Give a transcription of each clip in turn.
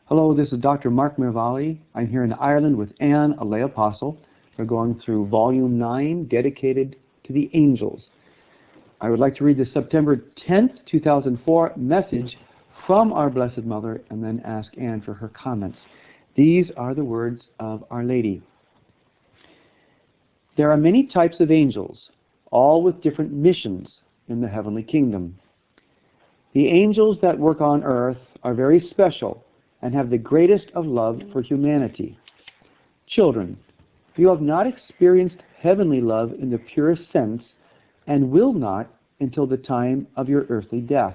Hello, this is Dr. Mark Mirvalli. I'm here in Ireland with Anne, a lay apostle. We're going through Volume 9, dedicated to the angels. I would like to read the September 10th, 2004 message from our Blessed Mother and then ask Anne for her comments. These are the words of Our Lady. There are many types of angels, all with different missions in the heavenly kingdom. The angels that work on earth are very special and have the greatest of love for humanity. Children, you have not experienced heavenly love in the purest sense and will not until the time of your earthly death.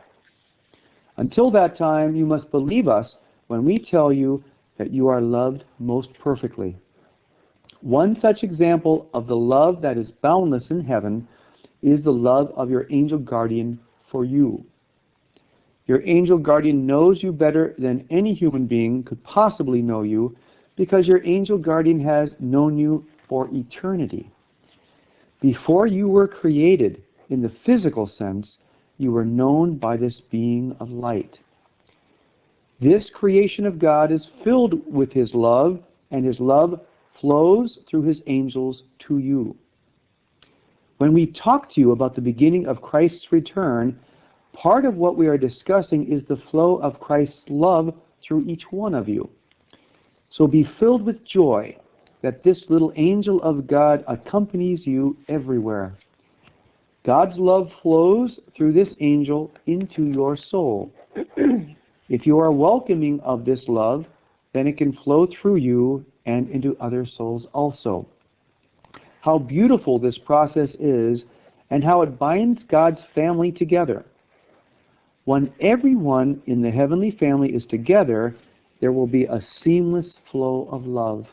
Until that time, you must believe us when we tell you that you are loved most perfectly. One such example of the love that is boundless in heaven is the love of your angel guardian for you. Your angel guardian knows you better than any human being could possibly know you because your angel guardian has known you for eternity. Before you were created in the physical sense, you were known by this being of light. This creation of God is filled with His love, and His love flows through His angels to you. When we talk to you about the beginning of Christ's return, part of what we are discussing is the flow of Christ's love through each one of you. So be filled with joy that this little angel of God accompanies you everywhere. God's love flows through this angel into your soul. If you are welcoming of this love, then it can flow through you and into other souls also. How beautiful this process is, and how it binds God's family together. When everyone in the heavenly family is together, there will be a seamless flow of love.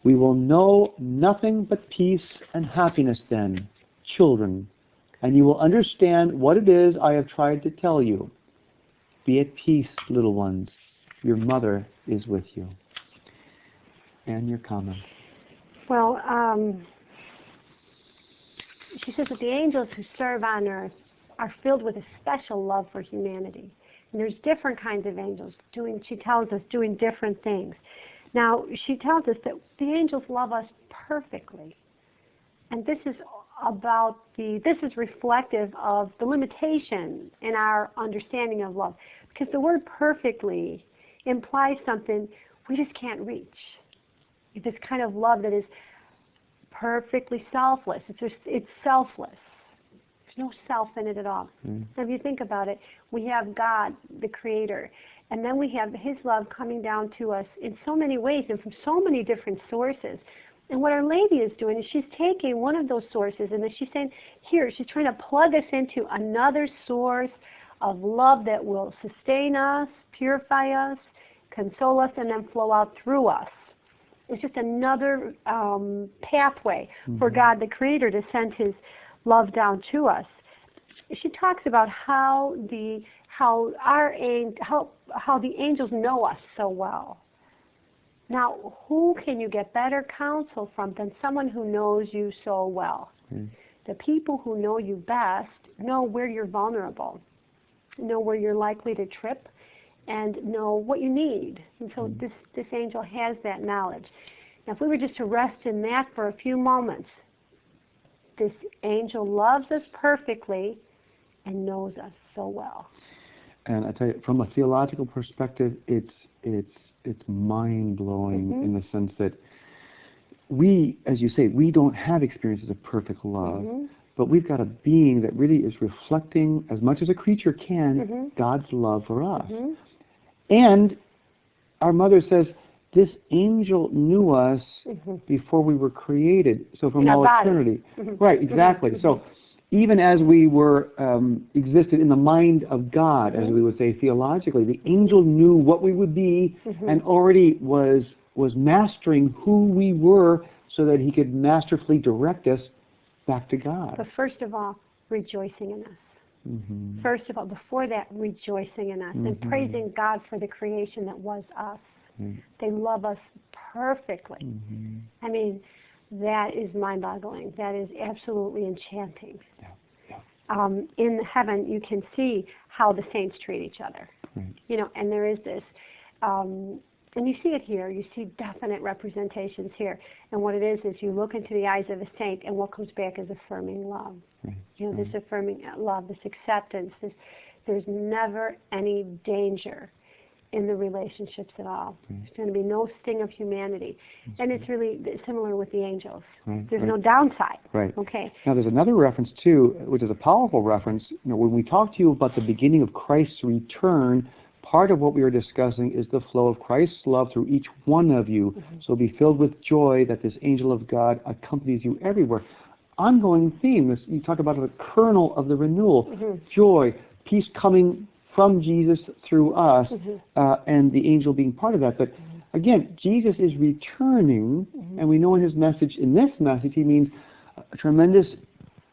We will know nothing but peace and happiness then, children, and you will understand what it is I have tried to tell you. Be at peace, little ones. Your mother is with you. And your comment. Well, she says that the angels who serve on earth are filled with a special love for humanity. And there's different kinds of angels she tells us, doing different things. Now, she tells us that the angels love us perfectly. And this is reflective of the limitation in our understanding of love. Because the word perfectly implies something we just can't reach. This kind of love that is perfectly selfless. It's selfless. There's no self in it at all. So if you think about it, we have God, the Creator, and then we have His love coming down to us in so many ways and from so many different sources. And what Our Lady is doing is she's taking one of those sources and then she's saying, here, she's trying to plug us into another source of love that will sustain us, purify us, console us, and then flow out through us. It's just another pathway for God, the Creator, to send His love down to us. She talks about how the angels know us so well. Now, who can you get better counsel from than someone who knows you so well? The people who know you best know where you're vulnerable, know where you're likely to trip, and know what you need. And so this angel has that knowledge. Now, if we were just to rest in that for a few moments, this angel loves us perfectly and knows us so well. And I tell you, from a theological perspective, it's mind-blowing in the sense that we, as you say, we don't have experiences of perfect love. But we've got a being that really is reflecting, as much as a creature can, God's love for us. And our mother says, this angel knew us before we were created, so from all eternity. Right, exactly. So even as we were existed in the mind of God, as we would say theologically, the angel knew what we would be and already was mastering who we were so that He could masterfully direct us back to God. But first of all, rejoicing in us. First of all, before that, rejoicing in us and praising God for the creation that was us. They love us perfectly. I mean, that is mind-boggling. That is absolutely enchanting. In heaven, you can see how the saints treat each other. You know, and there is this and you see it here. You see definite representations here. And what it is you look into the eyes of a saint, and what comes back is affirming love. Right. You know, this affirming love, this acceptance. There's never any danger in the relationships at all. There's going to be no sting of humanity. And it's really similar with the angels. There's no downside. Right. Okay. Now, there's another reference, too, which is a powerful reference. You know, when we talk to you about the beginning of Christ's return, part of what we are discussing is the flow of Christ's love through each one of you. So be filled with joy that this angel of God accompanies you everywhere. Ongoing theme. You talk about the kernel of the renewal. Joy, peace coming from Jesus through us, and the angel being part of that. But again, Jesus is returning, and we know in his message, he means a tremendous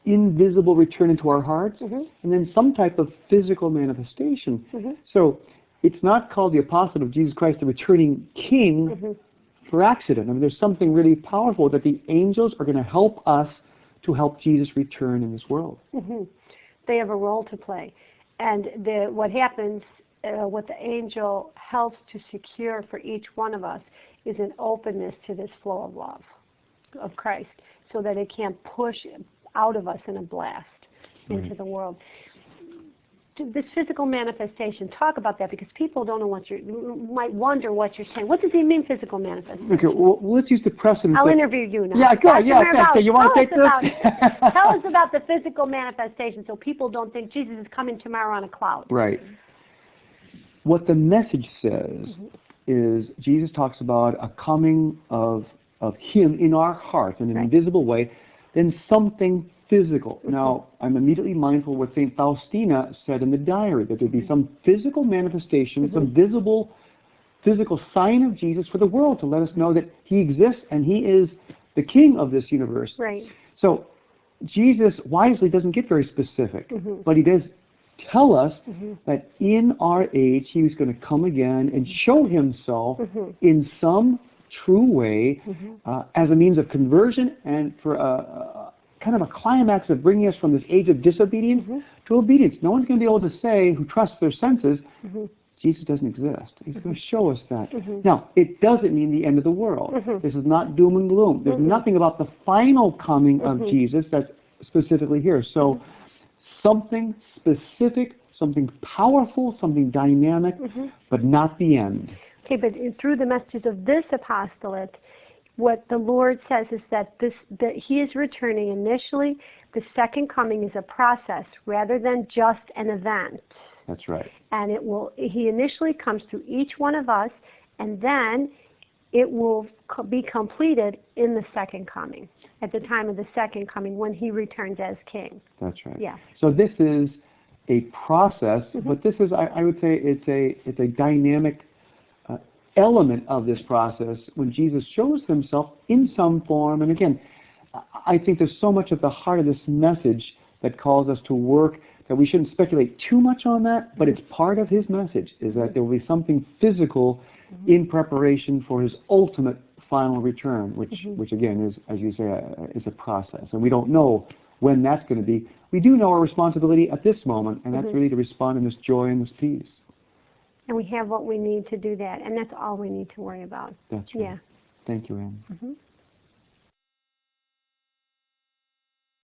invisible return into our hearts, and then some type of physical manifestation. So it's not called the apostle of Jesus Christ, the returning king, for accident. I mean, there's something really powerful that the angels are going to help us to help Jesus return in this world. They have a role to play. And what happens, what the angel helps to secure for each one of us is an openness to this flow of love of Christ, so that it can't push out of us in a blast into the world. This physical manifestation, talk about that, because people don't know might wonder what you're saying. What does he mean, physical manifestation? Okay, well, let's use the precedent. I'll interview you now. Yeah, go ahead. Yeah, okay. You want to take this? Tell us about the physical manifestation, so people don't think Jesus is coming tomorrow on a cloud. Right. What the message says is Jesus talks about a coming of him in our hearts in an invisible way, then something physical. Now, I'm immediately mindful of what St. Faustina said in the diary, that there'd be some physical manifestation, some visible physical sign of Jesus for the world to let us know that he exists and he is the king of this universe. Right. So Jesus wisely doesn't get very specific, but he does tell us that in our age he was going to come again and show himself in some true way as a means of conversion and for a kind of a climax of bringing us from this age of disobedience to obedience. No one's going to be able to say, who trusts their senses, Jesus doesn't exist. He's going to show us that. Now, it doesn't mean the end of the world. This is not doom and gloom. There's nothing about the final coming of Jesus that's specifically here. So something specific, something powerful, something dynamic, but not the end. Okay, but through the messages of this apostolate, what the Lord says is that he is returning initially. The second coming is a process rather than just an event. That's right. And he initially comes through each one of us, and then it will be completed in the second coming, at the time of the second coming, when he returns as king. That's right. Yeah. So this is a process, but this is, I would say, it's a dynamic element of this process when Jesus shows himself in some form. And again, I think there's so much at the heart of this message that calls us to work that we shouldn't speculate too much on that, but it's part of his message, is that there will be something physical in preparation for his ultimate final return, which again is, as you say, is a process. And we don't know when that's going to be. We do know our responsibility at this moment, and that's really to respond in this joy and this peace. And we have what we need to do that, and that's all we need to worry about. That's right. Yeah. Thank you, Anne.